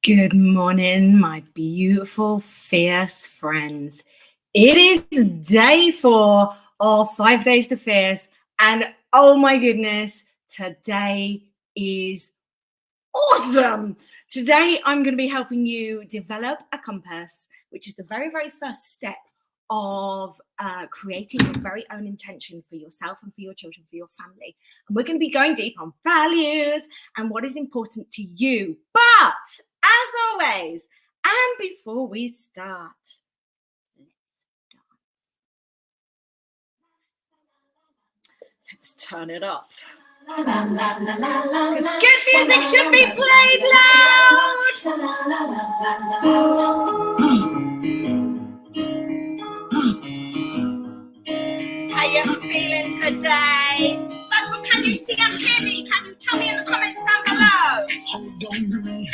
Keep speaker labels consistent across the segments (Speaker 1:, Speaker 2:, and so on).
Speaker 1: Good morning, my beautiful, fierce friends. It is day 4 of 5 Days to Fierce, and oh my goodness, today is awesome. Today, I'm going to be helping you develop a compass, which is the very, very first step of creating your very own intention for yourself and for your children, for your family. And we're going to be going deep on values and what is important to you. But as always, and before we start, let's turn it up. Good music should be played loud. How you feeling today? First of all, can you see and hear me? Can you tell me in the comments down below?
Speaker 2: Hold on to me.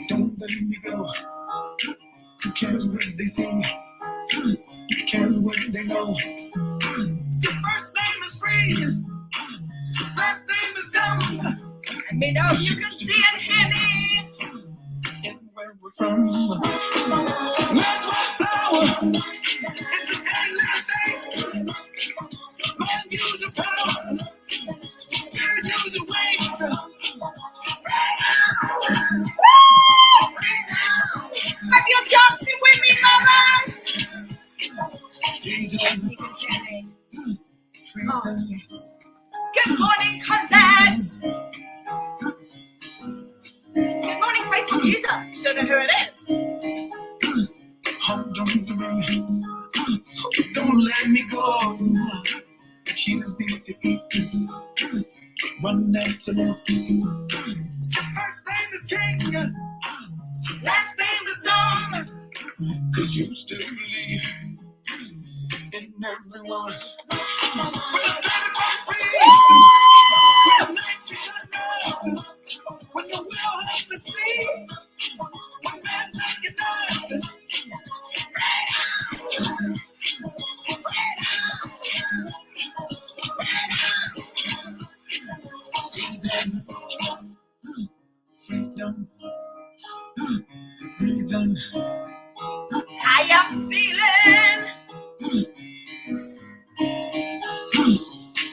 Speaker 2: Don't let me go. You cares what they say. You care what they know. Your first name is free. Your last name is dumb.
Speaker 1: Let me know if you can see and hear me.
Speaker 2: And where we're from. Man's white flower. It's an endless thing. Man, use your power. Spirit, use your wings.
Speaker 1: Hope you're dancing with me, mama. Oh, yes. Good morning, Cosette. Good morning, Facebook user. Don't know who it is.
Speaker 2: Hold on to me. Don't let me go. She just needs to eat. Run after me. First name is King. Last name is Dawn. 'Cause you still believe in everyone. When the planet was free. When the nights shut down. When the world has to see. When man recognizes. Freedom. Freedom.
Speaker 1: How you feeling?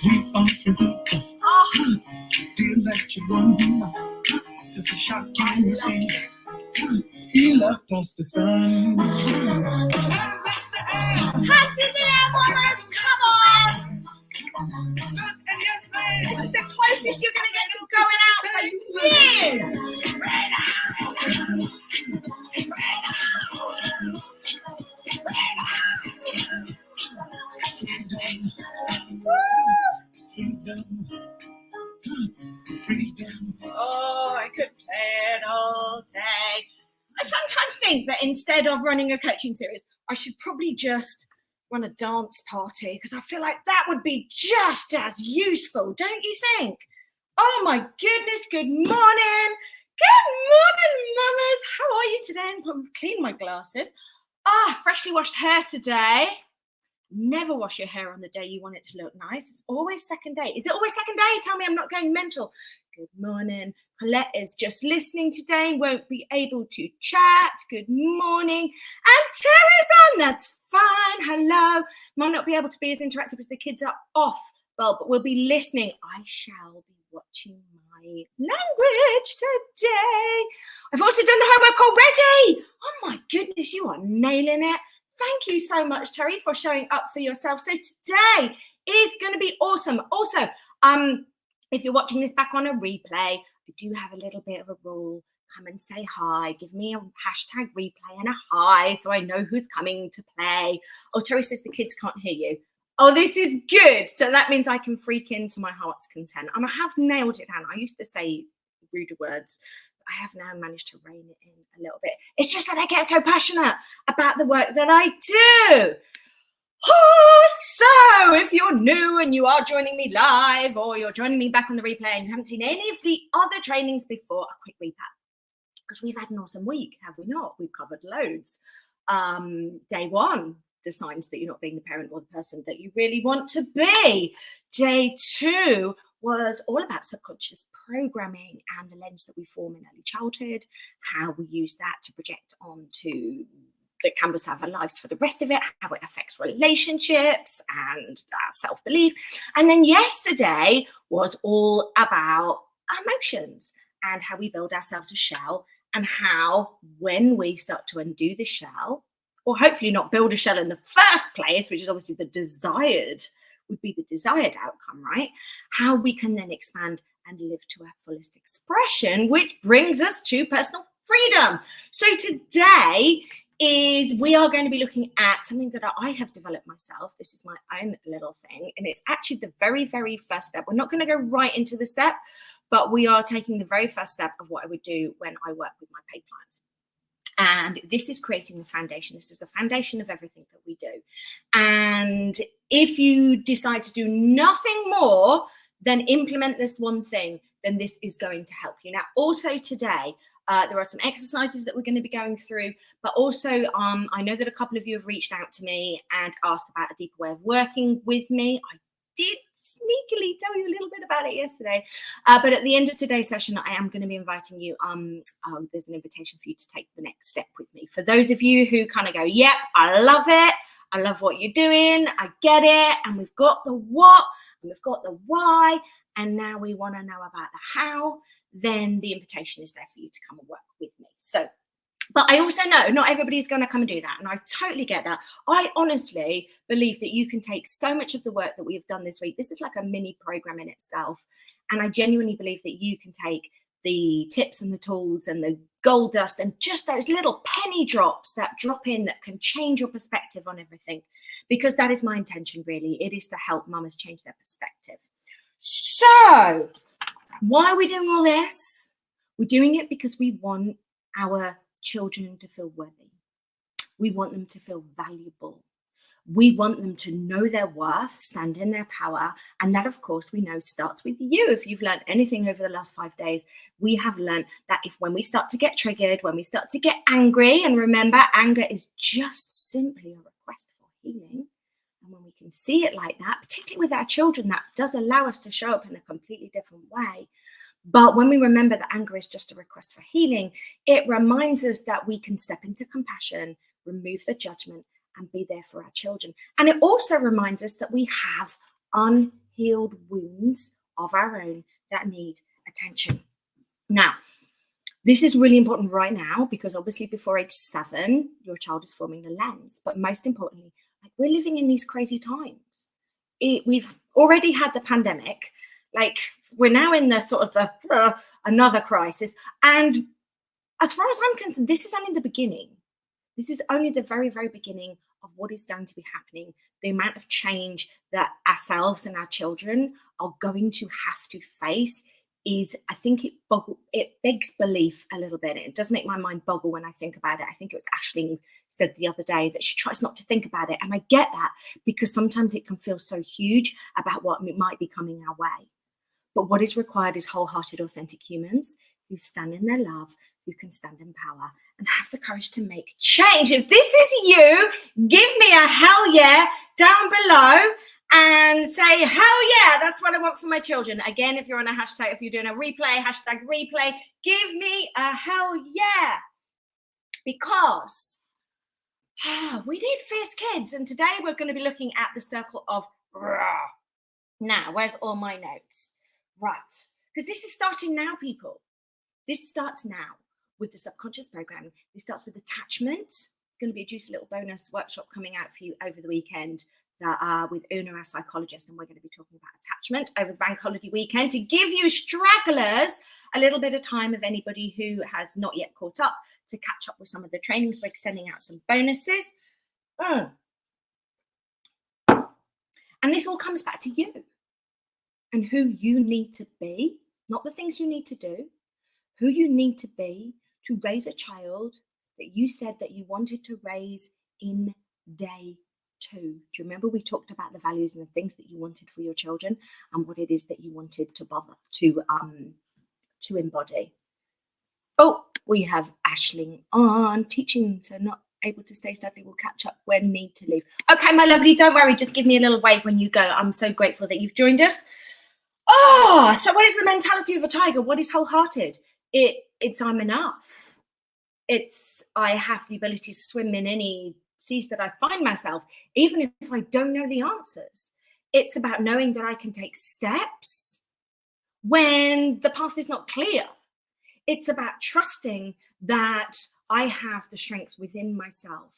Speaker 2: We are free.
Speaker 1: Oh,
Speaker 2: Dear let you run. Just a shock you see. He left us to find.
Speaker 1: hands in the air, mamas. Come on. This is the closest you're going to get to going out for years.
Speaker 2: Freedom. Freedom.
Speaker 1: Oh, I could play it all day. I sometimes think that instead of running a coaching series, I should probably just run a dance party because I feel like that would be just as useful, don't you think? Oh my goodness, good morning. Good morning, mamas. How are you today? I'm clean my glasses. Freshly washed hair today. Never wash your hair on the day you want it to look nice. It's always second day. Is it always second day? Tell me I'm not going mental. Good morning. Colette is just listening today, won't be able to chat. Good morning. And Tara's on. That's fine. Hello. Might not be able to be as interactive as the kids are off. Well, but we'll be listening. I shall be watching my language today. I've also done the homework already. Oh my goodness, you are nailing it. Thank you so much, Terry, for showing up for yourself. So today is going to be awesome. Also, if you're watching this back on a replay, I do have a little bit of a rule. Come and say hi. Give me a hashtag replay and a hi so I know who's coming to play. Oh, Terry says the kids can't hear you. Oh, this is good. So that means I can freak into my heart's content. And I have nailed it down. I used to say ruder words. I have now managed to rein it in a little bit. It's just that I get so passionate about the work that I do. Oh, so if you're new and you are joining me live or you're joining me back on the replay and you haven't seen any of the other trainings before, a quick recap. Because we've had an awesome week, have we not? We've covered loads. Day 1, the signs that you're not being the parent or the person that you really want to be. Day 2, was all about subconscious programming and the lens that we form in early childhood, how we use that to project onto the canvas of our lives for the rest of it, how it affects relationships and self-belief. And then yesterday was all about emotions and how we build ourselves a shell, and how when we start to undo the shell, or hopefully not build a shell in the first place, which is obviously would be the desired outcome, right? How we can then expand and live to our fullest expression, which brings us to personal freedom. So today we are going to be looking at something that I have developed myself. This is my own little thing, and it's actually the very, very first step. We're not going to go right into the step, but we are taking the very first step of what I would do when I work with my paid clients. And this is creating the foundation. This is the foundation of everything that we do. And if you decide to do nothing more than implement this one thing, then this is going to help you. Now, also today, there are some exercises that we're going to be going through, but also I know that a couple of you have reached out to me and asked about a deeper way of working with me. I did sneakily tell you a little bit about it yesterday, but at the end of today's session, I am going to be inviting you. There's an invitation for you to take the next step with me. For those of you who kind of go, yep, I love it. I love what you're doing. I get it. And we've got the what, and we've got the why, and now we want to know about the how. Then the invitation is there for you to come and work with me. So, but I also know not everybody's going to come and do that. And I totally get that. I honestly believe that you can take so much of the work that we have done this week. This is like a mini program in itself. And I genuinely believe that you can take the tips and the tools and the gold dust and just those little penny drops that drop in that can change your perspective on everything. Because that is my intention, really. It is to help mamas change their perspective. So, why are we doing all this? We're doing it because we want our children to feel worthy. We want them to feel valuable. We want them to know their worth, stand in their power. And that, of course, we know starts with you. If you've learned anything over the last 5 days, we have learned that when we start to get triggered, when we start to get angry, and remember, anger is just simply a request for healing. And when we can see it like that, particularly with our children, that does allow us to show up in a completely different way. But when we remember that anger is just a request for healing, it reminds us that we can step into compassion, remove the judgment, and be there for our children. And it also reminds us that we have unhealed wounds of our own that need attention. Now, this is really important right now because obviously before age 7, your child is forming the lens. But most importantly, we're living in these crazy times. We've already had the pandemic. We're now in the sort of another crisis. And as far as I'm concerned, this is only the beginning. This is only the very, very beginning of what is going to be happening. The amount of change that ourselves and our children are going to have to face is, I think it begs belief a little bit. It does make my mind boggle when I think about it. I think it was Aisling said the other day that she tries not to think about it. And I get that because sometimes it can feel so huge about what might be coming our way. But what is required is wholehearted, authentic humans who stand in their love, who can stand in power and have the courage to make change. If this is you, give me a hell yeah down below and say, hell yeah, that's what I want for my children. Again, if you're on a hashtag, if you're doing a replay, hashtag replay, give me a hell yeah. Because we need fierce kids. And today we're going to be looking at the circle of raw. Now, where's all my notes? Right. Because this is starting now, people. This starts now with the subconscious programming. This starts with attachment. It's going to be a juicy little bonus workshop coming out for you over the weekend with Una, our psychologist, and we're going to be talking about attachment over the bank holiday weekend to give you stragglers a little bit of time of anybody who has not yet caught up to catch up with some of the trainings. We're sending out some bonuses. And this all comes back to you and who you need to be, not the things you need to do, who you need to be to raise a child that you said that you wanted to raise in day 2. Do you remember we talked about the values and the things that you wanted for your children and what it is that you wanted to embody? Oh, we have Aisling on teaching, so not able to stay. Sadly, we'll catch up when need to leave. Okay, my lovely, don't worry. Just give me a little wave when you go. I'm so grateful that you've joined us. Oh, so what is the mentality of a tiger? What is wholehearted? It's I'm enough. It's I have the ability to swim in any seas that I find myself, even if I don't know the answers. It's about knowing that I can take steps when the path is not clear. It's about trusting that I have the strength within myself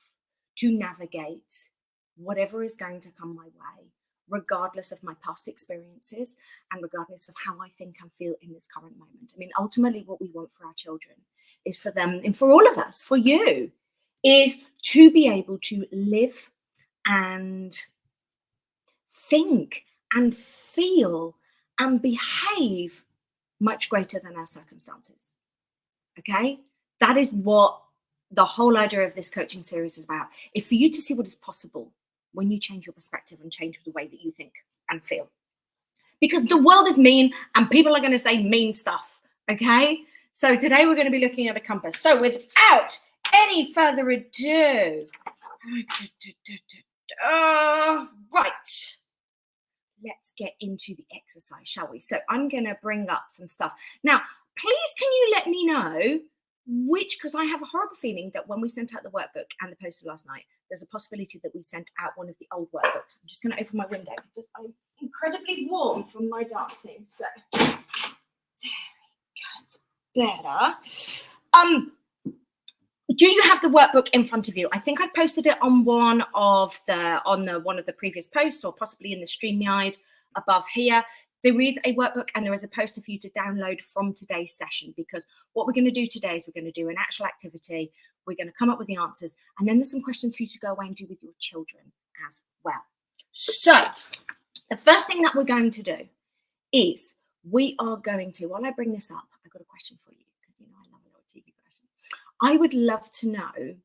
Speaker 1: to navigate whatever is going to come my way, regardless of my past experiences and regardless of how I think and feel in this current moment. I mean, ultimately, what we want for our children is for them, and for all of us, for you, is to be able to live and think and feel and behave much greater than our circumstances. Okay? That is what the whole idea of this coaching series is about. Is for you to see what is possible when you change your perspective and change the way that you think and feel. Because the world is mean and people are going to say mean stuff. Okay? So today we're going to be looking at a compass. So without any further ado, right. Let's get into the exercise, shall we? So I'm going to bring up some stuff. Now, please can you let me know because I have a horrible feeling that when we sent out the workbook and the poster last night, there's a possibility that we sent out one of the old workbooks. I'm just going to open my window because I'm incredibly warm from my dancing. So there we go, it's better. Do you have the workbook in front of you? I think I've posted it on one of the previous posts, or possibly in the StreamYard above here. There is a workbook and there is a poster for you to download from today's session, because what we're going to do today is we're going to do an actual activity. We're going to come up with the answers, and then there's some questions for you to go away and do with your children as well. So the first thing that we're going to do is we are going to, while I bring this up, I've got a question for you, because I love a little TV question. I would love to know,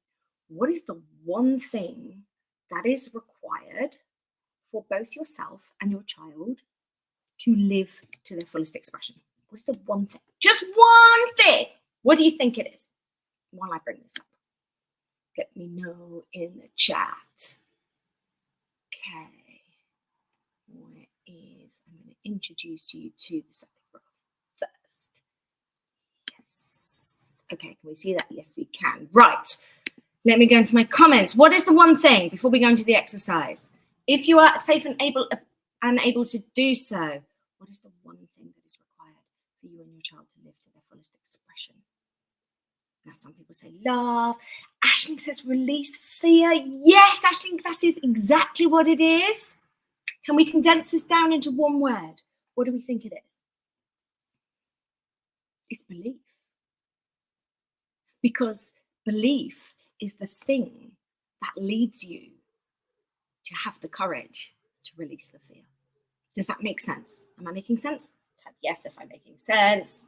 Speaker 1: what is the one thing that is required for both yourself and your child to live to their fullest expression? What is the one thing? Just one thing. What do you think it is? While I bring this up, let me know in the chat. Okay. Where is, I'm going to introduce you to the second graph first. Yes. Okay, can we see that? Yes, we can. Right. Let me go into my comments. What is the one thing before we go into the exercise? If you are safe and able to do so, what is the one thing that is required for you and your child to live to their fullest expression? Now, some people say love. Aisling says release fear. Yes, Aisling, that is exactly what it is. Can we condense this down into one word? What do we think it is? It's belief. Because belief is the thing that leads you to have the courage to release the fear. Does that make sense? Am I making sense? Type yes if I'm making sense.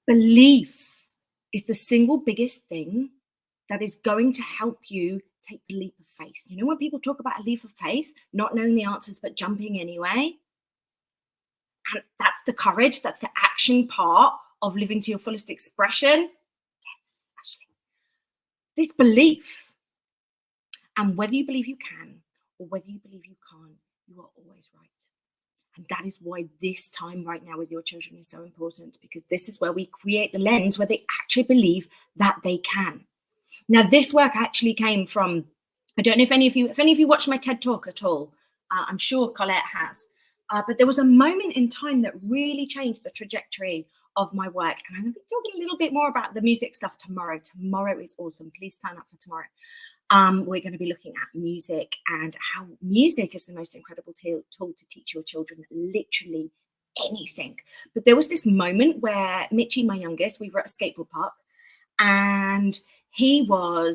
Speaker 1: Belief is the single biggest thing that is going to help you take the leap of faith. You know, when people talk about a leap of faith, not knowing the answers but jumping anyway, and that's the courage, that's the action part of living to your fullest expression. Yes, Aisling. This belief. And whether you believe you can or whether you believe you can't, you are always right. And that is why this time right now with your children is so important, because this is where we create the lens where they actually believe that they can. Now, this work actually came from, I don't know if any of you watched my TED Talk at all. I'm sure Colette has. But there was a moment in time that really changed the trajectory of my work. And I'm going to be talking a little bit more about the music stuff tomorrow. Tomorrow is awesome. Please turn up for tomorrow. We're going to be looking at music and how music is the most incredible tool to teach your children literally anything. But there was this moment where Mitchie, my youngest, we were at a skateboard park, and he'd been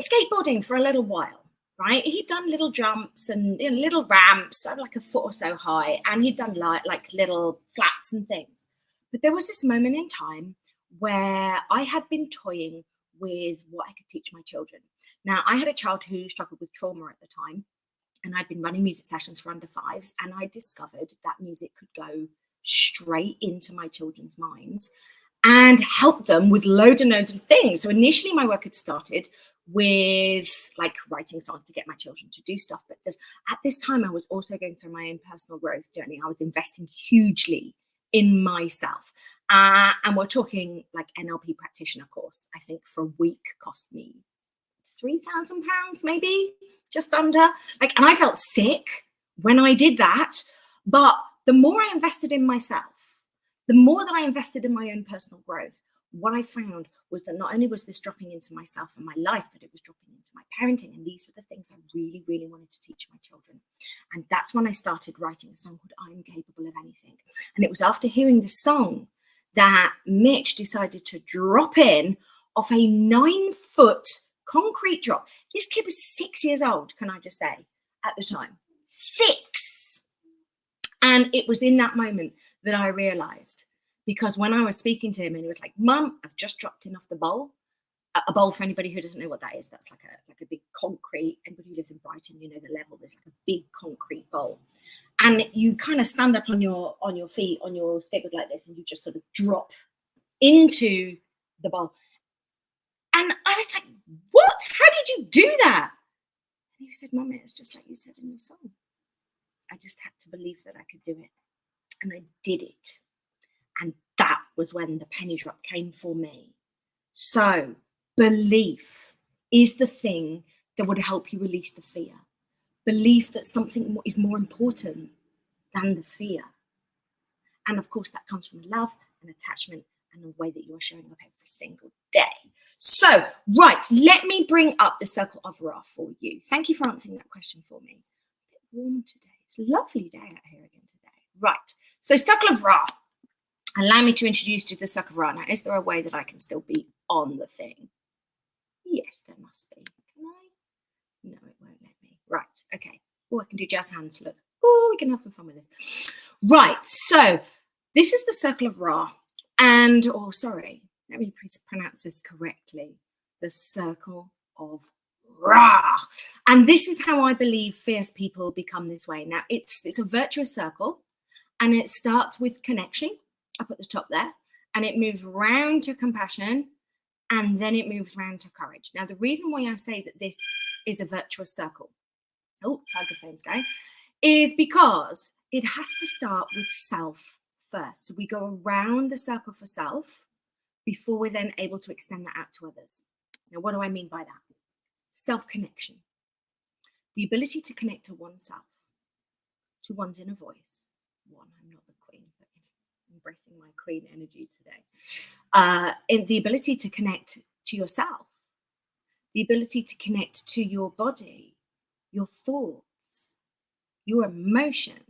Speaker 1: skateboarding for a little while, right? He'd done little jumps and little ramps, like a foot or so high, and he'd done like little flats and things. But there was this moment in time where I had been toying with what I could teach my children. Now, I had a child who struggled with trauma at the time, and I'd been running music sessions for under fives, and I discovered that music could go straight into my children's minds and help them with loads and loads of things. So initially my work had started with like writing songs to get my children to do stuff. But at this time, I was also going through my own personal growth journey. I was investing hugely in myself. And we're talking like NLP practitioner course, I think for a week cost me £3,000, maybe just under. Like, and I felt sick when I did that. But the more I invested in myself, the more that I invested in my own personal growth, what I found was that not only was this dropping into myself and my life, but it was dropping into my parenting. And these were the things I really, really wanted to teach my children. And that's when I started writing a song called I'm Capable of Anything. And it was after hearing this song that Mitch decided to drop in off a 9-foot concrete drop. This kid was 6 years old, can I just say, at the time. 6. And it was in that moment that I realized, because when I was speaking to him and he was like, Mum, I've just dropped in off the bowl. A bowl, for anybody who doesn't know what that is, that's like a big concrete. Anybody who lives in Brighton, you know the level. There's like a big concrete bowl. And you kind of stand up on your feet, on your skateboard like this, and you just sort of drop into the bowl. And I was like, what? How did you do that? And he said, Mum, it's just like you said in your song. I just had to believe that I could do it. And I did it. And that was when the penny drop came for me. So belief is the thing that would help you release the fear. Belief that something is more important than the fear. And of course, that comes from love and attachment and the way that you are showing up every single day. So, right, let me bring up the circle of Ra for you. Thank you for answering that question for me. A bit warm today. It's a lovely day out here again today. Right, so circle of Ra. Allow me to introduce you to the circle of Ra. Now, is there a way that I can still be on the thing? Yes, there must be. Can I? No, it won't let me. Right, okay. Oh, I can do jazz hands, look. Oh, we can have some fun with this. Right, so this is the circle of Ra. And, oh, sorry, let me pronounce this correctly. The circle of Ra. And this is how I believe fierce people become this way. Now, it's a virtuous circle, and it starts with connection up at the top there, and it moves round to compassion, and then it moves round to courage. Now, the reason why I say that this is a virtuous circle, oh, tiger phone's going, is because it has to start with self first. So we go around the circle for self before we're then able to extend that out to others. Now, what do I mean by that? Self-connection. The ability to connect to oneself, to one's inner voice. I'm not the queen, but embracing my queen energy today. And the ability to connect to yourself, the ability to connect to your body, your thoughts, your emotions,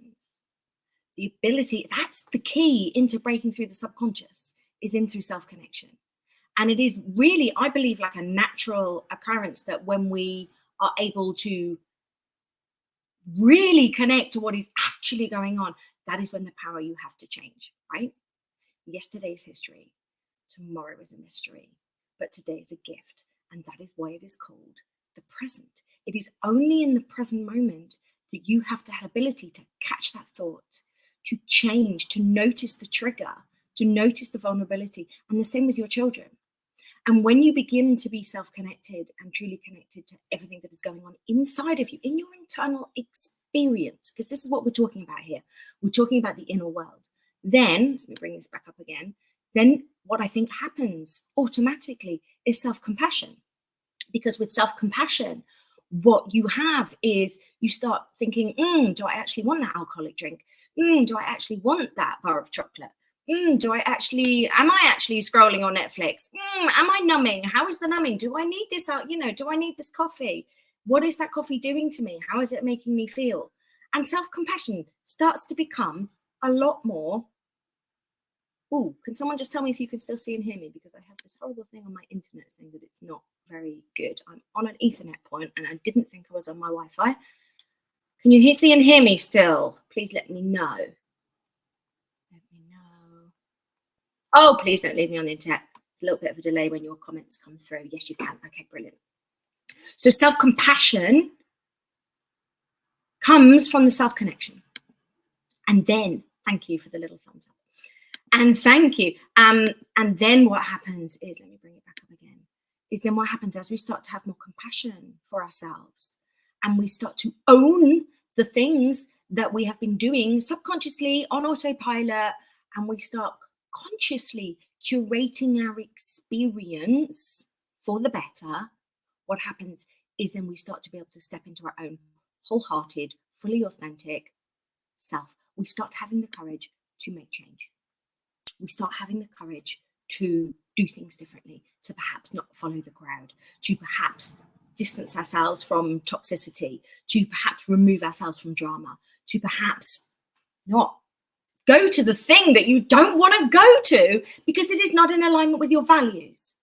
Speaker 1: the ability, that's the key into breaking through the subconscious, is in through self-connection. And it is really, I believe, like a natural occurrence that when we are able to really connect to what is actually going on, that is when the power you have to change, right? Yesterday's history, tomorrow is a mystery, but today is a gift. And that is why it is called the present. It is only in the present moment that you have that ability to catch that thought, to change, to notice the trigger, to notice the vulnerability, and the same with your children. And when you begin to be self-connected and truly connected to everything that is going on inside of you, in your internal experience, because this is what we're talking about here. We're talking about the inner world. Then, let me bring this back up again, then what I think happens automatically is self-compassion. Because with self-compassion, what you have is you start thinking, do I actually want that alcoholic drink? Do I actually want that bar of chocolate? Am I actually scrolling on Netflix? Am I numbing? How is the numbing? Do I need this out? Do I need this coffee? What is that coffee doing to me? How is it making me feel? And self-compassion starts to become a lot more. Oh, can someone just tell me if you can still see and hear me? Because I have this horrible thing on my internet saying that it's not very good. I'm on an Ethernet point and I didn't think I was on my Wi-Fi. Can you see and hear me still? Please let me know. Let me know. Oh, please don't leave me on the internet. It's a little bit of a delay when your comments come through. Yes, you can. Okay, brilliant. So self-compassion comes from the self-connection. And then, thank you for the little thumbs up. And thank you. And then what happens is, let me bring it back up again, is then what happens as we start to have more compassion for ourselves and we start to own the things that we have been doing subconsciously on autopilot, and we start consciously curating our experience for the better, what happens is then we start to be able to step into our own wholehearted, fully authentic self. We start having the courage to make change. We start having the courage to do things differently, to perhaps not follow the crowd, to perhaps distance ourselves from toxicity, to perhaps remove ourselves from drama, to perhaps not go to the thing that you don't want to go to because it is not in alignment with your values.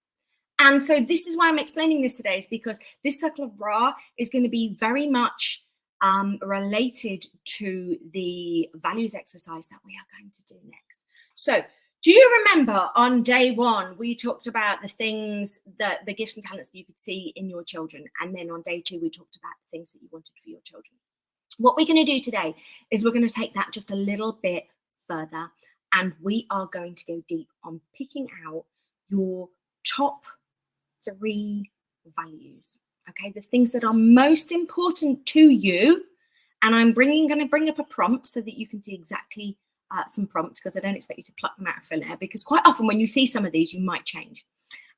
Speaker 1: And so this is why I'm explaining this today, is because this circle of Ra is going to be very much related to the values exercise that we are going to do next. So do you remember on day one, we talked about the things that the gifts and talents that you could see in your children. And then on day two, we talked about the things that you wanted for your children. What we're going to do today is we're going to take that just a little bit further, and we are going to go deep on picking out your top 3 values. Okay, the things that are most important to you. And I'm going to bring up a prompt so that you can see exactly some prompts, because I don't expect you to pluck them out of thin air, because quite often when you see some of these, you might change.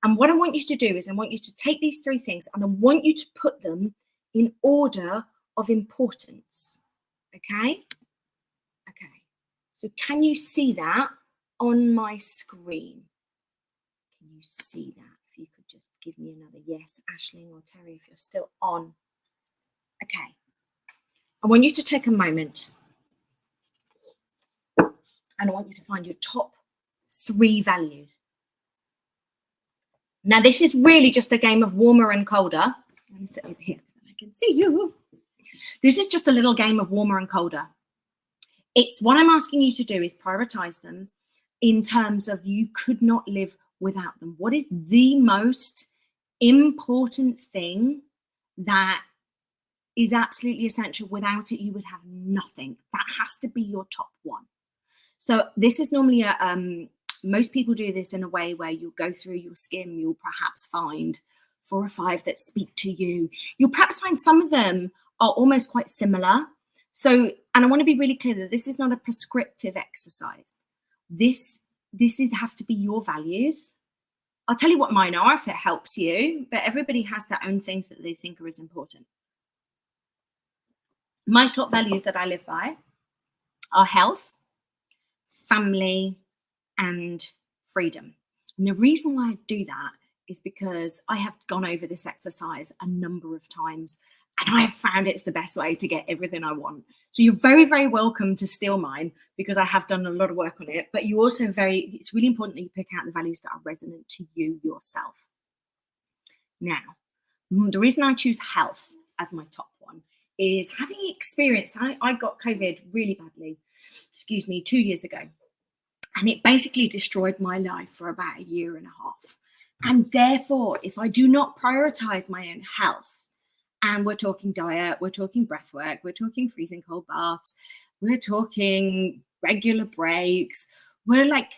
Speaker 1: And what I want you to do is I want you to take these 3 things and I want you to put them in order of importance. Okay? Okay. So can you see that on my screen? Can you see that? If you could just give me another yes, Aisling or Terry, if you're still on. Okay. I want you to take a moment and I want you to find your top 3 values. Now, this is really just a game of warmer and colder. Let me sit over here so I can see you. This is just a little game of warmer and colder. It's what I'm asking you to do is prioritize them in terms of you could not live without them. What is the most important thing that is absolutely essential? Without it, you would have nothing. That has to be your top 1. So this is normally most people do this in a way where you'll go through your skim, you'll perhaps find 4 or 5 that speak to you. You'll perhaps find some of them are almost quite similar. So, and I want to be really clear that this is not a prescriptive exercise. This have to be your values. I'll tell you what mine are if it helps you, but everybody has their own things that they think are as important. My top values that I live by are health, family, and freedom. And the reason why I do that is because I have gone over this exercise a number of times and I have found it's the best way to get everything I want. So you're very, very welcome to steal mine because I have done a lot of work on it, but you also it's really important that you pick out the values that are resonant to you yourself. Now, the reason I choose health as my top one is having experienced, I got COVID really badly, 2 years ago. And it basically destroyed my life for about 1.5 years. And therefore, if I do not prioritize my own health, and we're talking diet, we're talking breath work, we're talking freezing cold baths, we're talking regular breaks, we're like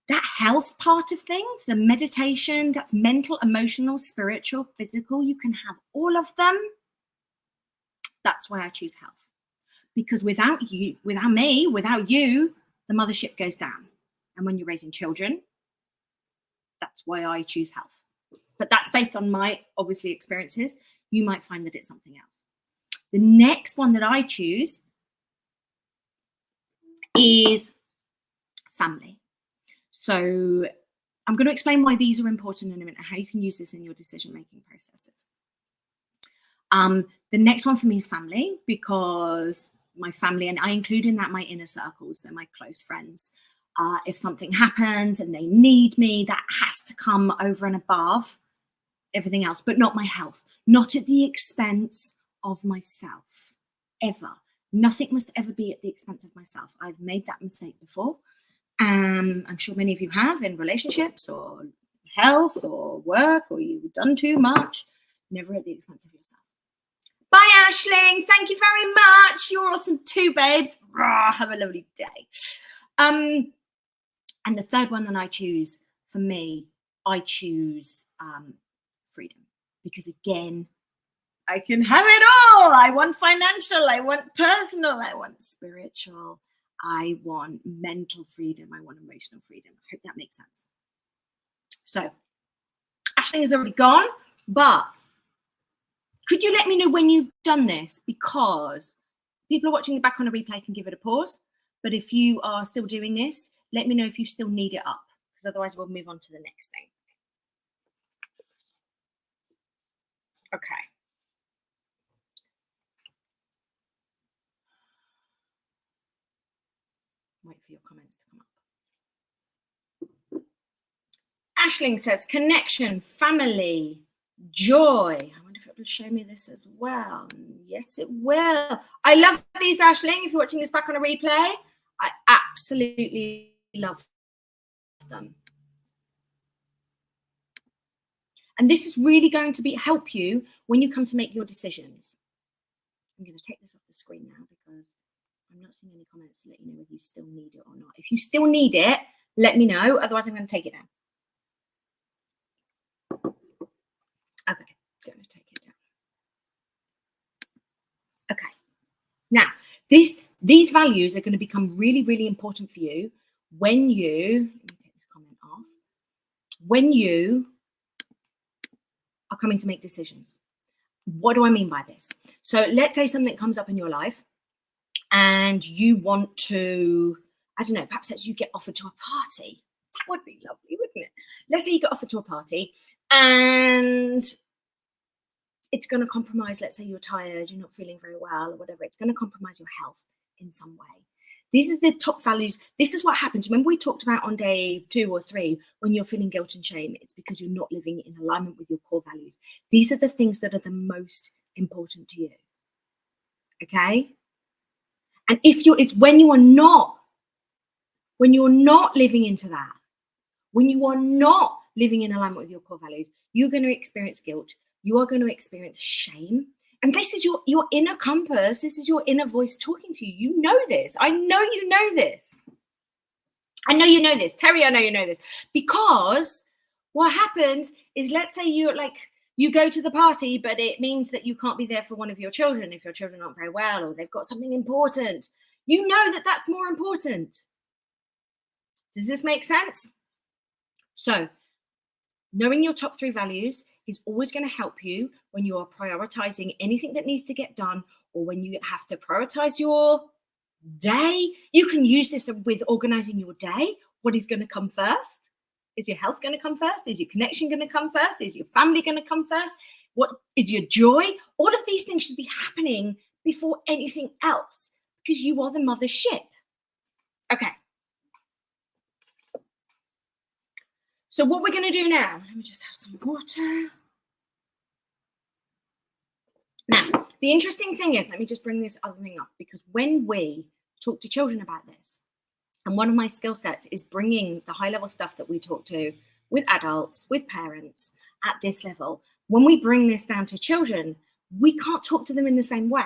Speaker 1: that health part of things, the meditation, that's mental, emotional, spiritual, physical, you can have all of them. That's why I choose health. Because without you, without me, without you, the mothership goes down. And when you're raising children, that's why I choose health. But that's based on my, obviously, experiences. You might find that it's something else. The next one that I choose is family. So I'm going to explain why these are important in a minute, how you can use this in your decision-making processes. The next one for me is family, because my family, and I include in that my inner circle, so my close friends. If something happens and they need me, that has to come over and above everything else, but not my health, not at the expense of myself, ever. Nothing must ever be at the expense of myself. I've made that mistake before. I'm sure many of you have in relationships or health or work, or you've done too much, never at the expense of yourself. Bye, Aisling. Thank you very much. You're awesome too, babes. Have a lovely day. And the third one that I choose, for me, I choose freedom. Because again, I can have it all. I want financial, I want personal, I want spiritual, I want mental freedom, I want emotional freedom. I hope that makes sense. So, Aisling is already gone, but could you let me know when you've done this? Because people are watching it back on a replay can give it a pause. But if you are still doing this, let me know if you still need it up, because otherwise we'll move on to the next thing. Okay. Wait for your comments to come up. Aisling says, connection, family, joy. I wonder if it will show me this as well. Yes, it will. I love these, Aisling. If you're watching this back on a replay, I absolutely love them. And this is really going to help you when you come to make your decisions. I'm going to take this off the screen now because I'm not seeing any comments to let you know whether you still need it or not. If you still need it, let me know. Otherwise, I'm going to take it down. Okay, going to take it down. Okay. Now, these values are going to become really, really important for you when you, let me take this comment off, when you are coming to make decisions. What do I mean by this? So let's say something comes up in your life and you want to, I don't know, perhaps you get offered to a party. That would be lovely, wouldn't it? Let's say you get offered to a party and it's going to compromise, let's say you're tired, you're not feeling very well or whatever. It's going to compromise your health in some way. These are the top values. This is what happens. Remember we talked about on day 2 or 3, when you're feeling guilt and shame, it's because you're not living in alignment with your core values. These are the things that are the most important to you. Okay? And it's when you're not living into that, when you are not living in alignment with your core values, you're going to experience guilt. You are going to experience shame. And this is your inner compass. This is your inner voice talking to you. You know this. I know you know this. I know you know this. Terry, I know you know this. Because what happens is, let's say you go to the party, but it means that you can't be there for one of your children if your children aren't very well or they've got something important. You know that that's more important. Does this make sense? So, knowing your top 3 values is always going to help you when you are prioritizing anything that needs to get done, or when you have to prioritize your day. You can use this with organizing your day. What is going to come first? Is your health going to come first? Is your connection going to come first? Is your family going to come first? What is your joy? All of these things should be happening before anything else, because you are the mother ship. Okay. So what we're going to do now, let me just have some water. Now, the interesting thing is, let me just bring this other thing up, because when we talk to children about this, and one of my skill sets is bringing the high level stuff that we talk to with adults, with parents at this level. When we bring this down to children, we can't talk to them in the same way.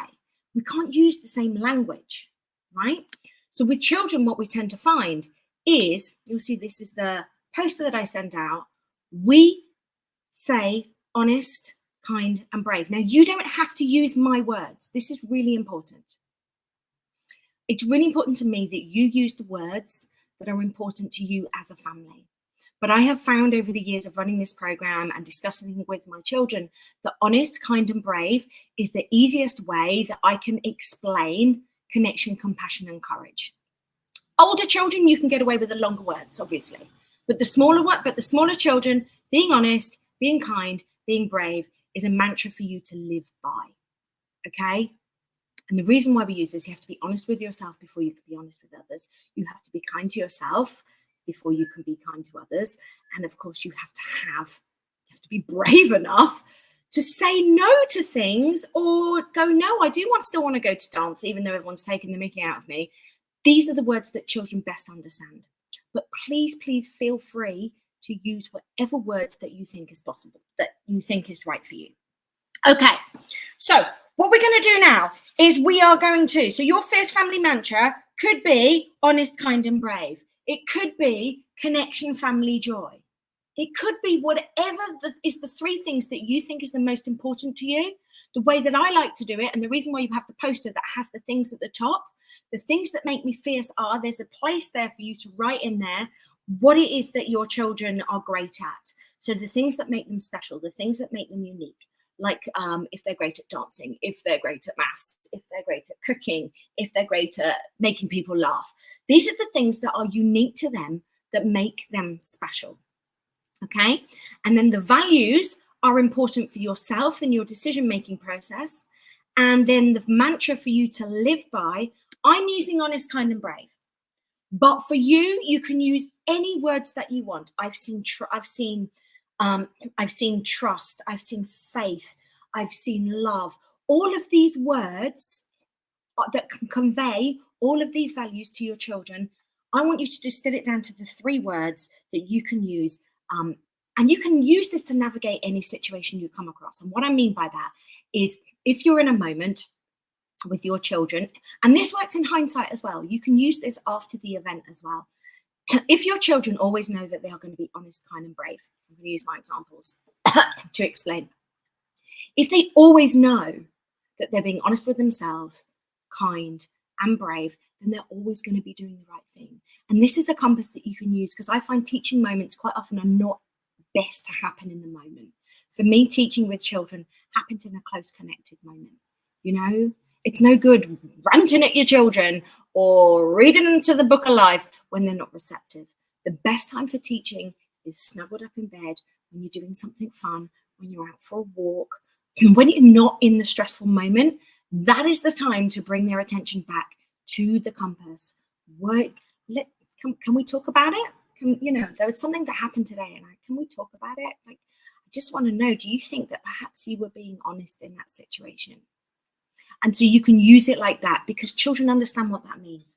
Speaker 1: We can't use the same language, right? So with children, what we tend to find is, you'll see this is the poster that I send out. We say honest, kind, and brave. Now, you don't have to use my words. This is really important. It's really important to me that you use the words that are important to you as a family. But I have found over the years of running this program and discussing with my children that honest, kind, and brave is the easiest way that I can explain connection, compassion, and courage. Older children, you can get away with the longer words, obviously. But the smaller children, being honest, being kind, being brave is a mantra for you to live by. Okay? And the reason why we use this, you have to be honest with yourself before you can be honest with others. You have to be kind to yourself before you can be kind to others. And of course, you have to be brave enough to say no to things, or go, no, I still want to go to dance, even though everyone's taking the mickey out of me. These are the words that children best understand. But please, please feel free to use whatever words that you think is possible, that you think is right for you. Okay, so what we're going to do now is so your Fierce Family mantra could be honest, kind, and brave. It could be connection, family, joy. It could be whatever is the three things that you think is the most important to you. The way that I like to do it, and the reason why you have the poster that has the things at the top, the things that make me fierce are, there's a place there for you to write in there what it is that your children are great at. So the things that make them special, the things that make them unique, like if they're great at dancing, if they're great at maths, if they're great at cooking, if they're great at making people laugh. These are the things that are unique to them that make them special. Okay, and then the values are important for yourself and your decision-making process. And then the mantra for you to live by, I'm using honest, kind, and brave. But for you, you can use any words that you want. I've seen trust, I've seen faith, I've seen love. All of these words that can convey all of these values to your children. I want you to distill it down to the three words that you can use. And you can use this to navigate any situation you come across. And what I mean by that is if you're in a moment with your children, and this works in hindsight as well, you can use this after the event as well. If your children always know that they are going to be honest, kind, and brave, I'm going to use my examples to explain. If they always know that they're being honest with themselves, kind, and brave, then they're always going to be doing the right thing. And this is the compass that you can use, because I find teaching moments quite often are not best to happen in the moment. For me, teaching with children happens in a close connected moment. You know, it's no good ranting at your children or reading them to the book of life when they're not receptive. The best time for teaching is snuggled up in bed, when you're doing something fun, when you're out for a walk, and when you're not in the stressful moment. That is the time to bring their attention back to the compass. Can we talk about it? There was something that happened today, and can we talk about it? Like, I just want to know, do you think that perhaps you were being honest in that situation? And so you can use it like that, because children understand what that means.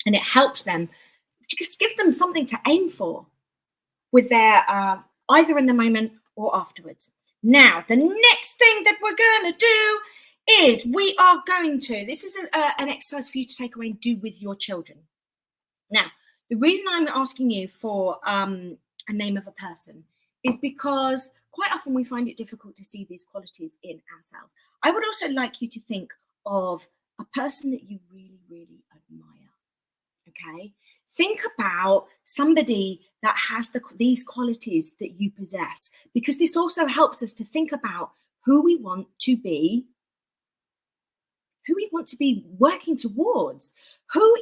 Speaker 1: And it helps them, just give them something to aim for with their, either in the moment or afterwards. Now, the next thing that we're going to do is this is an exercise for you to take away and do with your children. Now, the reason I'm asking you for a name of a person is because quite often we find it difficult to see these qualities in ourselves. I would also like you to think of a person that you really, really admire, okay? Think about somebody that has these qualities that you possess, because this also helps us to think about who we want to be working towards.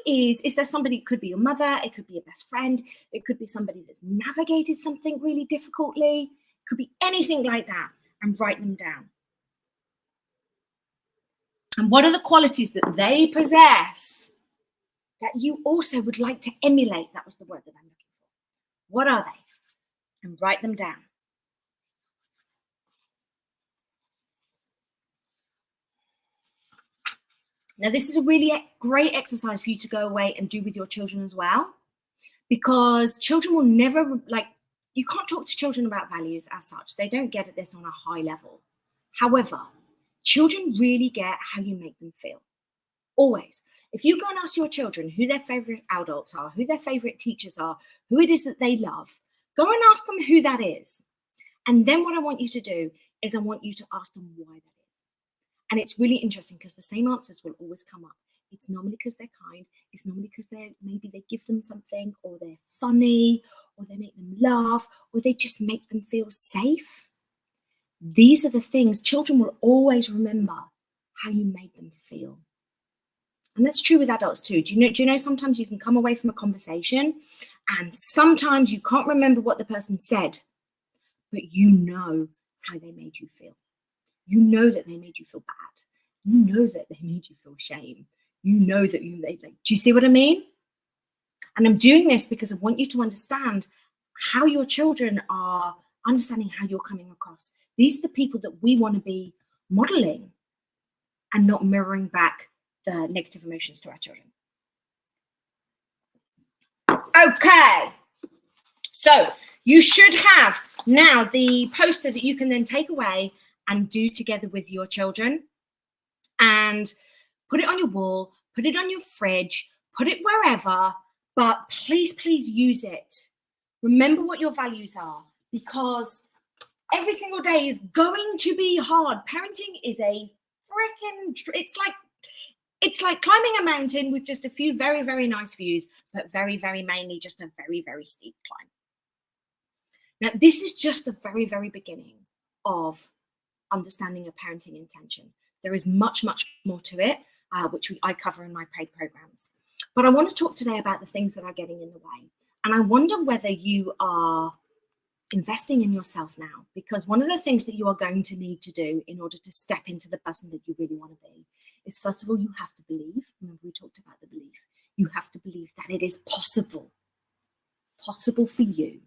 Speaker 1: Is there somebody, it could be your mother, it could be a best friend, it could be somebody that's navigated something really difficultly, it could be anything like that, and write them down. And what are the qualities that they possess that you also would like to emulate? That was the word that I'm looking for. What are they? And write them down. Now, this is a really great exercise for you to go away and do with your children as well, because children will never, you can't talk to children about values as such. They don't get at this on a high level. However, children really get how you make them feel. Always. If you go and ask your children who their favorite adults are, who their favorite teachers are, who it is that they love, go and ask them who that is. And then what I want you to do is I want you to ask them why that is. And it's really interesting, because the same answers will always come up. It's normally because they're kind. It's normally because maybe they give them something, or they're funny, or they make them laugh, or they just make them feel safe. These are the things children will always remember, how you made them feel. And that's true with adults too. Do you know sometimes you can come away from a conversation and sometimes you can't remember what the person said, but you know how they made you feel. You know that they made you feel bad. You know that they made you feel shame. You know that do you see what I mean? And I'm doing this because I want you to understand how your children are understanding how you're coming across. These are the people that we want to be modeling and not mirroring back the negative emotions to our children. Okay. So you should have now the poster that you can then take away and do together with your children, and put it on your wall, put it on your fridge, put it wherever, but please, please use it. Remember what your values are, because every single day is going to be hard. Parenting is a freaking, it's like climbing a mountain with just a few very, very nice views, but very, very mainly just a very, very steep climb. Now, this is just the very, very beginning of understanding a parenting intention. There is much, much more to it, which I cover in my paid programs. But I want to talk today about the things that are getting in the way. And I wonder whether you are investing in yourself now, because one of the things that you are going to need to do in order to step into the person that you really want to be is, first of all, you have to believe. Remember, we talked about the belief. You have to believe that it is possible for you,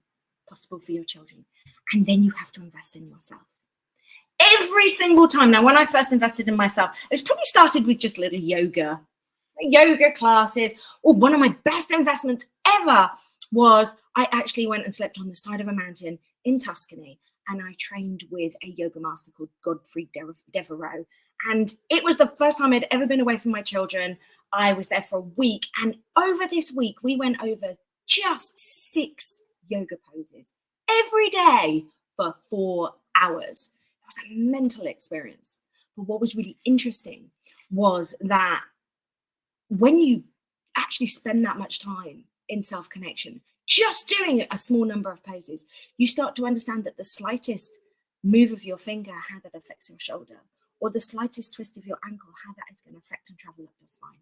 Speaker 1: possible for your children. And then you have to invest in yourself. Every single time. Now, when I first invested in myself, it was probably started with just little yoga classes. Or one of my best investments ever was I actually went and slept on the side of a mountain in Tuscany, and I trained with a yoga master called Godfrey Devereaux. And it was the first time I'd ever been away from my children. I was there for a week, and over this week, we went over just 6 yoga poses every day for 4 hours. It was a mental experience. But what was really interesting was that when you actually spend that much time in self-connection, just doing a small number of poses, you start to understand that the slightest move of your finger, how that affects your shoulder, or the slightest twist of your ankle, how that is going to affect and travel up your spine.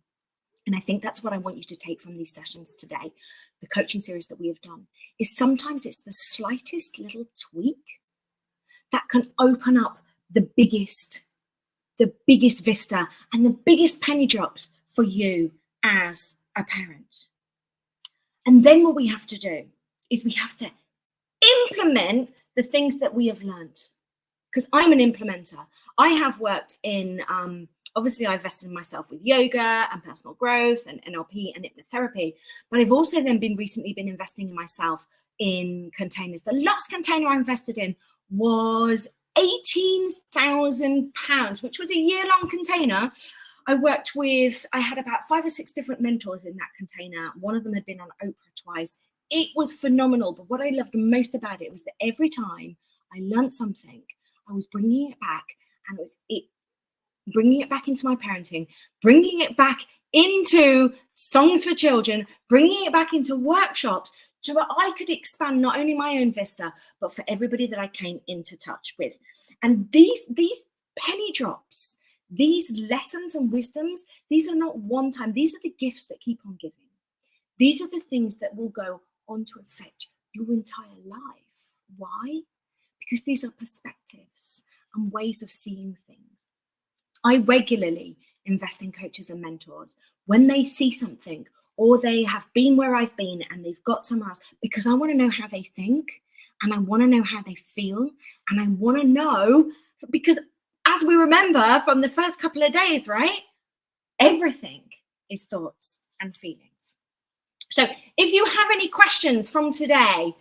Speaker 1: And I think that's what I want you to take from these sessions today, the coaching series that we have done, is sometimes it's the slightest little tweak that can open up the biggest vista and the biggest penny drops for you as a parent. And then what we have to do is we have to implement the things that we have learned. Because I'm an implementer. I have worked in, obviously I invested in myself with yoga and personal growth and NLP and hypnotherapy, but I've also then recently been investing in myself in containers. The last container I invested in was £18,000, which was a year-long container. I had about 5 or 6 different mentors in that container. One of them had been on Oprah twice. It was phenomenal. But what I loved most about it was that every time I learned something, I was bringing it back, and bringing it back into my parenting, bringing it back into songs for children, bringing it back into workshops, so that I could expand not only my own vista, but for everybody that I came into touch with. And these penny drops, these lessons and wisdoms, these are not one time. These are the gifts that keep on giving. These are the things that will go on to affect your entire life. Why? Because these are perspectives and ways of seeing things. I regularly invest in coaches and mentors when they see something, or they have been where I've been and they've got somewhere else, because I want to know how they think, and I want to know how they feel, and I want to know, because as we remember from the first couple of days, right? Everything is thoughts and feelings. So if you have any questions from today,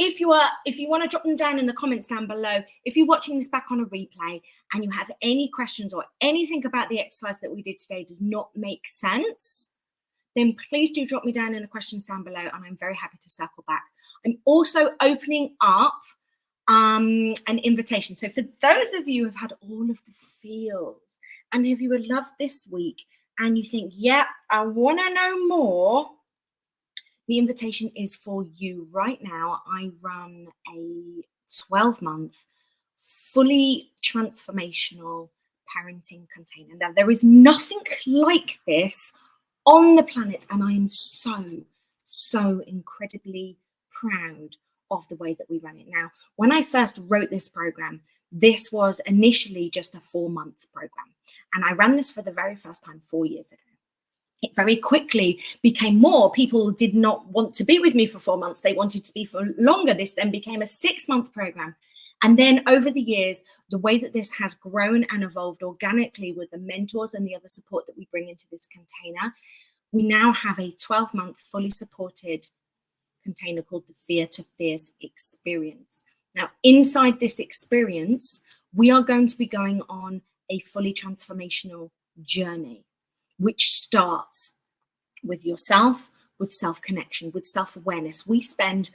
Speaker 1: if you want to drop them down in the comments down below, if you're watching this back on a replay and you have any questions or anything about the exercise that we did today does not make sense, then please do drop me down in the questions down below, and I'm very happy to circle back. I'm also opening up an invitation. So for those of you who have had all of the feels, and if you would love this week and you think, yeah, I want to know more, the invitation is for you right now. I run a 12-month fully transformational parenting container. Now, there is nothing like this on the planet, and I am so incredibly proud of the way that we run it. Now, when I first wrote this program, this was initially just a 4-month program, and I ran this for the very first time 4 years ago. It very quickly became more. People did not want to be with me for 4 months. They wanted to be for longer. This then became a 6-month program. And then over the years, the way that this has grown and evolved organically with the mentors and the other support that we bring into this container, we now have a 12-month fully supported container called the Fear to Fierce experience. Now, inside this experience, we are going to be going on a fully transformational journey, which starts with yourself, with self-connection, with self-awareness. We spend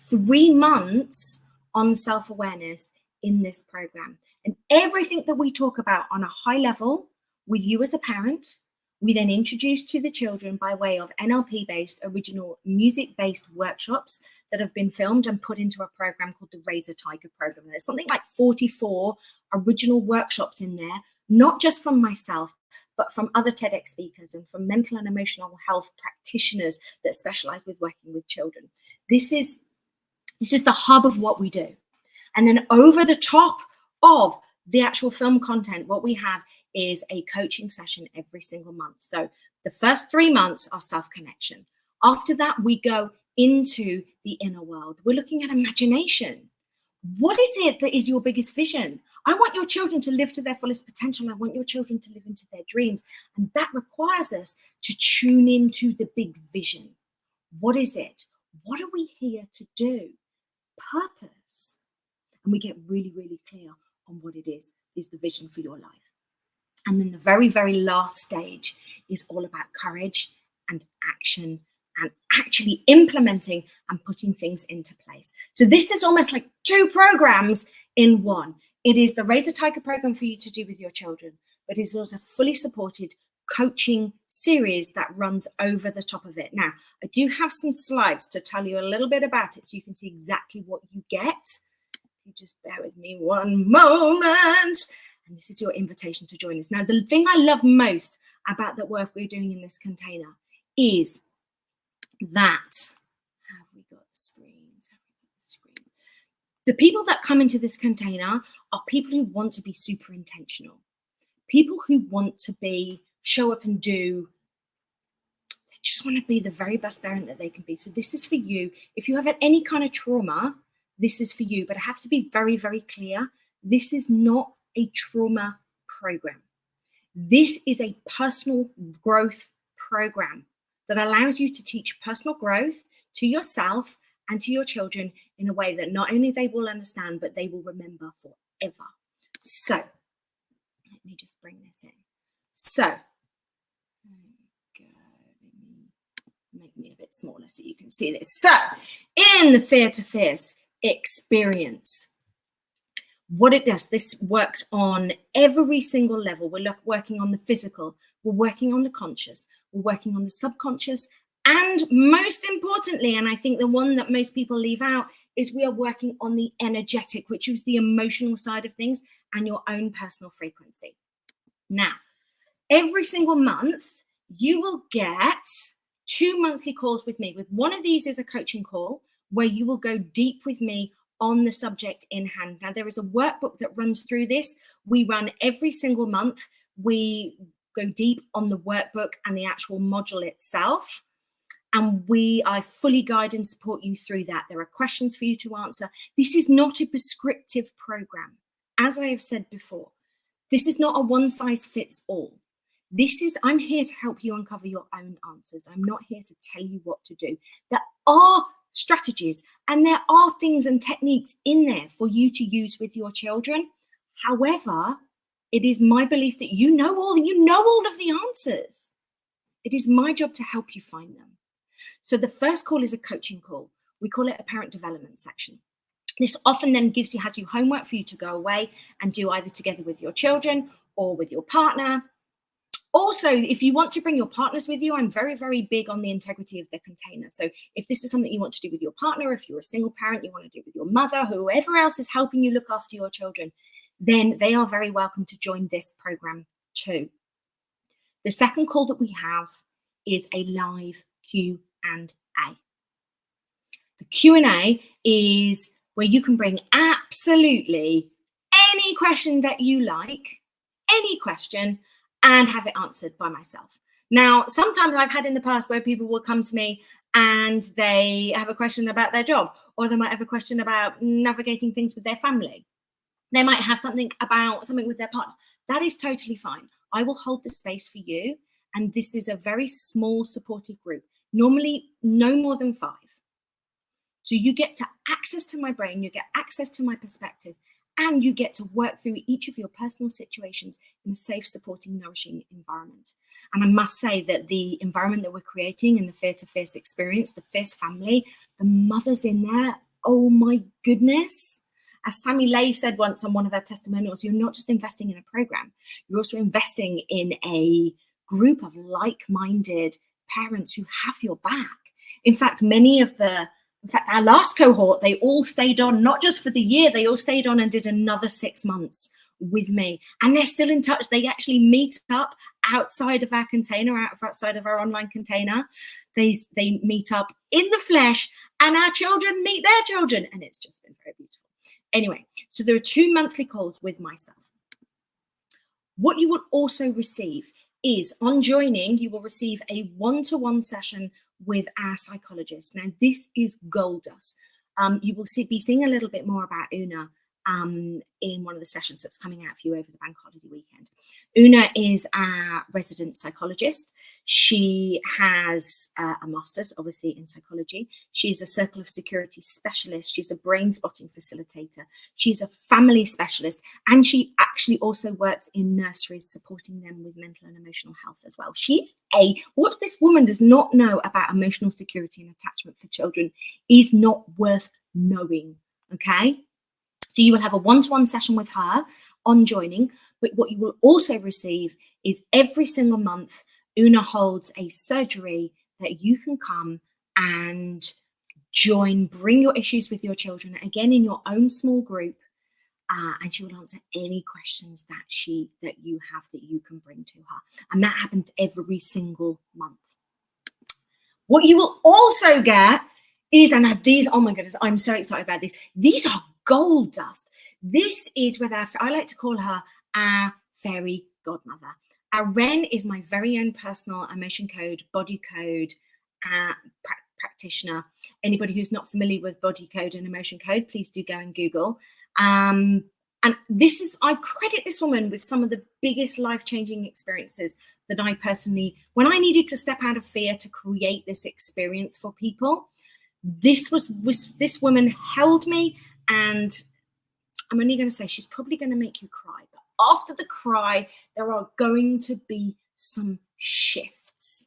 Speaker 1: 3 months on self-awareness in this program. And everything that we talk about on a high level with you as a parent, we then introduce to the children by way of NLP-based, original music-based workshops that have been filmed and put into a program called the Raise a Tiger program. There's something like 44 original workshops in there, not just from myself, but from other TEDx speakers and from mental and emotional health practitioners that specialize with working with children. This is the hub of what we do. And then over the top of the actual film content, what we have is a coaching session every single month. So the first 3 months are self-connection. After that, we go into the inner world. We're looking at imagination. What is it that is your biggest vision? I want your children to live to their fullest potential. I want your children to live into their dreams. And that requires us to tune into the big vision. What is it? What are we here to do? Purpose. And we get really, really clear on what it is the vision for your life. And then the very, very last stage is all about courage and action and actually implementing and putting things into place. So this is almost like 2 programs in one. It is the Raise a Tiger program for you to do with your children, but it's also a fully supported coaching series that runs over the top of it. Now, I do have some slides to tell you a little bit about it so you can see exactly what you get. You just bear with me one moment. And this is your invitation to join us. Now, the thing I love most about the work we're doing in this container is that, have we got the screens? The people that come into this container are people who want to be super intentional. People who want to show up and do. They just want to be the very best parent that they can be. So this is for you. If you have had any kind of trauma, this is for you. But I have to be very, very clear. This is not a trauma program. This is a personal growth program that allows you to teach personal growth to yourself and to your children in a way that not only they will understand, but they will remember forever. So let me just bring this in. So make me a bit smaller so you can see this. So in the Fear to Fierce experience, what it does, this works on every single level. We're working on the physical, we're working on the conscious, we're working on the subconscious, and most importantly, and I think the one that most people leave out, is we are working on the energetic, which is the emotional side of things and your own personal frequency. Now, every single month, you will get 2 monthly calls with me. With one of these is a coaching call where you will go deep with me on the subject in hand. Now, there is a workbook that runs through this. We run every single month. We go deep on the workbook and the actual module itself. And I fully guide and support you through that. There are questions for you to answer. This is not a prescriptive program. As I have said before, this is not a one-size-fits-all. I'm here to help you uncover your own answers. I'm not here to tell you what to do. There are strategies and there are things and techniques in there for you to use with your children. However, it is my belief that you know all of the answers. It is my job to help you find them. So the first call is a coaching call. We call it a parent development section. This often then has you homework for you to go away and do either together with your children or with your partner. Also, if you want to bring your partners with you, I'm very, very big on the integrity of the container. So if this is something you want to do with your partner, if you're a single parent, you want to do it with your mother, whoever else is helping you look after your children, then they are very welcome to join this program too. The second call that we have is a live Q&A. The Q&A is where you can bring absolutely any question that you like, any question, and have it answered by myself. Now, sometimes I've had in the past where people will come to me and they have a question about their job, or they might have a question about navigating things with their family. They might have something with their partner. That is totally fine. I will hold the space for you. And this is a very small supportive group, normally no more than 5. So you get access to my brain, you get access to my perspective, and you get to work through each of your personal situations in a safe, supporting, nourishing environment. And I must say that the environment that we're creating in the Fear to Fierce experience, the Fierce family, the mothers in there, oh my goodness. As Sammy Lay said once on one of her testimonials, you're not just investing in a program, you're also investing in a group of like-minded parents who have your back. In fact, our last cohort, they all stayed on, not just for the year, they all stayed on and did another 6 months with me. And they're still in touch. They actually meet up outside of our container, outside of our online container. They meet up in the flesh, and our children meet their children. And it's just been very beautiful. Anyway, so there are 2 monthly calls with myself. What you will also receive is, on joining, you will receive a one-to-one session with our psychologist. Now, this is gold dust. You will be seeing a little bit more about Una in one of the sessions that's coming out for you over the bank holiday weekend. Una is our resident psychologist. She has a master's, obviously, in psychology. She's a circle of security specialist. She's a brain spotting facilitator. She's a family specialist. And she actually also works in nurseries, supporting them with mental and emotional health as well. What this woman does not know about emotional security and attachment for children is not worth knowing, okay? So you will have a one-to-one session with her on joining, but what you will also receive is every single month, Una holds a surgery that you can come and join, bring your issues with your children, again, in your own small group, and she will answer any questions that you have that you can bring to her. And that happens every single month. What you will also get is, and these, oh my goodness, I'm so excited about these. These are gold dust. This is where I like to call her our fairy godmother. Our Wren is my very own personal emotion code, body code practitioner. Anybody who's not familiar with body code and emotion code, please do go and Google. And I credit this woman with some of the biggest life-changing experiences that I personally, when I needed to step out of fear to create this experience for people, this woman held me. And I'm only going to say she's probably going to make you cry. But after the cry, there are going to be some shifts.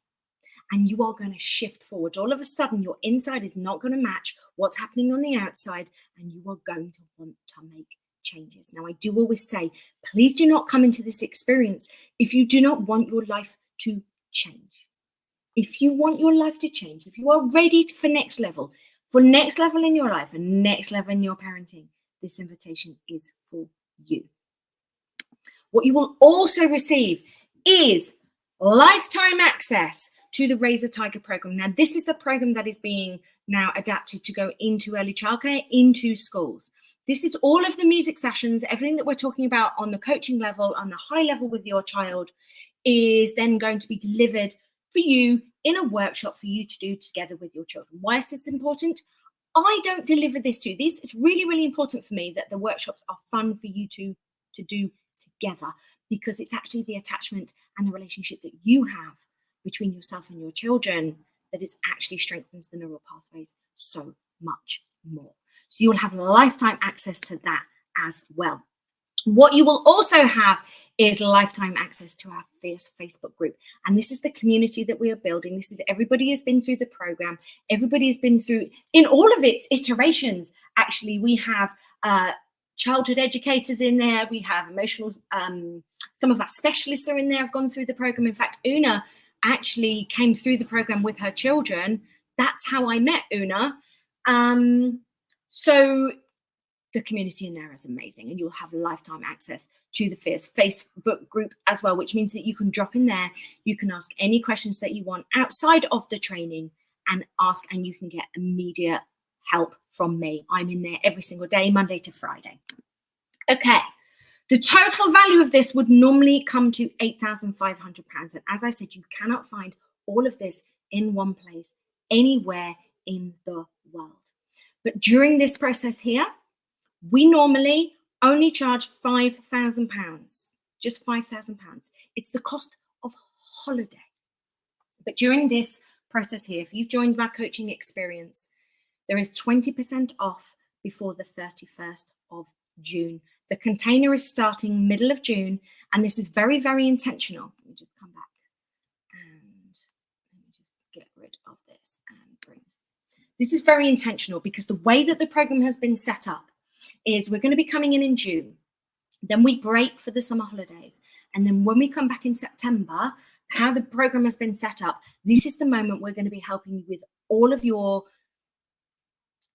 Speaker 1: And you are going to shift forward. All of a sudden, your inside is not going to match what's happening on the outside. And you are going to want to make changes. Now, I do always say, please do not come into this experience if you do not want your life to change. If you want your life to change, if you are ready for next level in your life and next level in your parenting, this invitation is for you. What you will also receive is lifetime access to the Raise a Tiger program. Now, this is the program that is being now adapted to go into early childcare, into schools. This is all of the music sessions, everything that we're talking about on the coaching level, on the high level with your child, is then going to be delivered for you in a workshop for you to do together with your children. Why is this important? I don't deliver this to you. It's really, really important for me that the workshops are fun for you to do together, because it's actually the attachment and the relationship that you have between yourself and your children that is actually strengthens the neural pathways so much more. So you'll have lifetime access to that as well. What you will also have is lifetime access to our Fierce Facebook group. And this is the community that we are building. This is everybody has been through the program. Everybody has been through, in all of its iterations, actually, we have childhood educators in there. We have emotional, some of our specialists are in there, have gone through the program. In fact, Una actually came through the program with her children. That's how I met Una. So the community in there is amazing, and you'll have lifetime access to the Fierce Facebook group as well, which means that you can drop in there. You can ask any questions that you want outside of the training and you can get immediate help from me. I'm in there every single day, Monday to Friday. Okay. The total value of this would normally come to £8,500. And as I said, you cannot find all of this in one place anywhere in the world. But during this process here, we normally only charge £5,000, just £5,000. It's the cost of holiday. But during this process here, if you've joined my coaching experience, there is 20% off before the 31st of June. The container is starting middle of June, and this is very, very intentional. Let me just come back and let me just get rid of this and bring this is very intentional because the way that the program has been set up is we're going to be coming in June, then we break for the summer holidays, and then when we come back in September, how the program has been set up, this is the moment we're going to be helping you with all of your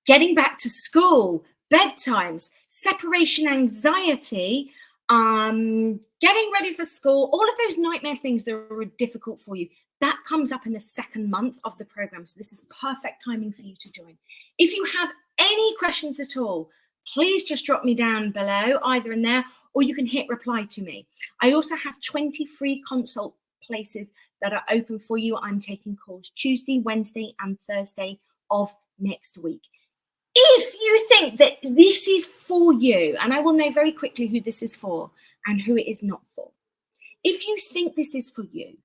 Speaker 1: getting back to school, bedtimes, separation anxiety, getting ready for school, all of those nightmare things that are difficult for you. That comes up in the second month of the program. So this is perfect timing for you to join. If you have any questions at all, please just drop me down below, either in there, or you can hit reply to me. I also have 20 free consult places that are open for you. I'm taking calls Tuesday, Wednesday, and Thursday of next week. If you think that this is for you, and I will know very quickly who this is for and who it is not for. If you think this is for you,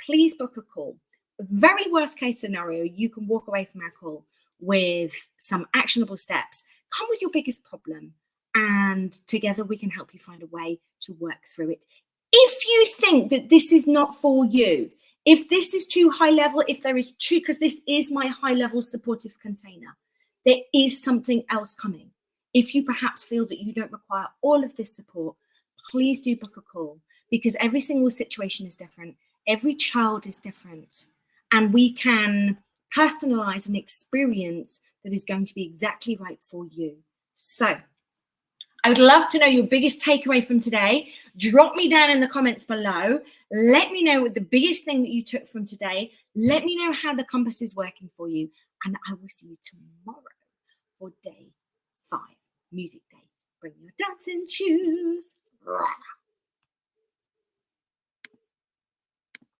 Speaker 1: please book a call. Very worst case scenario, you can walk away from our call with some actionable steps. Come with your biggest problem, and together we can help you find a way to work through it. If you think that this is not for you, if this is too high level, if there is too, because this is my high level supportive container, there is something else coming. If you perhaps feel that you don't require all of this support, please do book a call, because every single situation is different. Every child is different, and we can personalize an experience that is going to be exactly right for you. So I would love to know your biggest takeaway from today. Drop me down in the comments below. Let me know what the biggest thing that you took from today. Let me know how the compass is working for you. And I will see you tomorrow for day 5, Music Day. Bring your dancing shoes.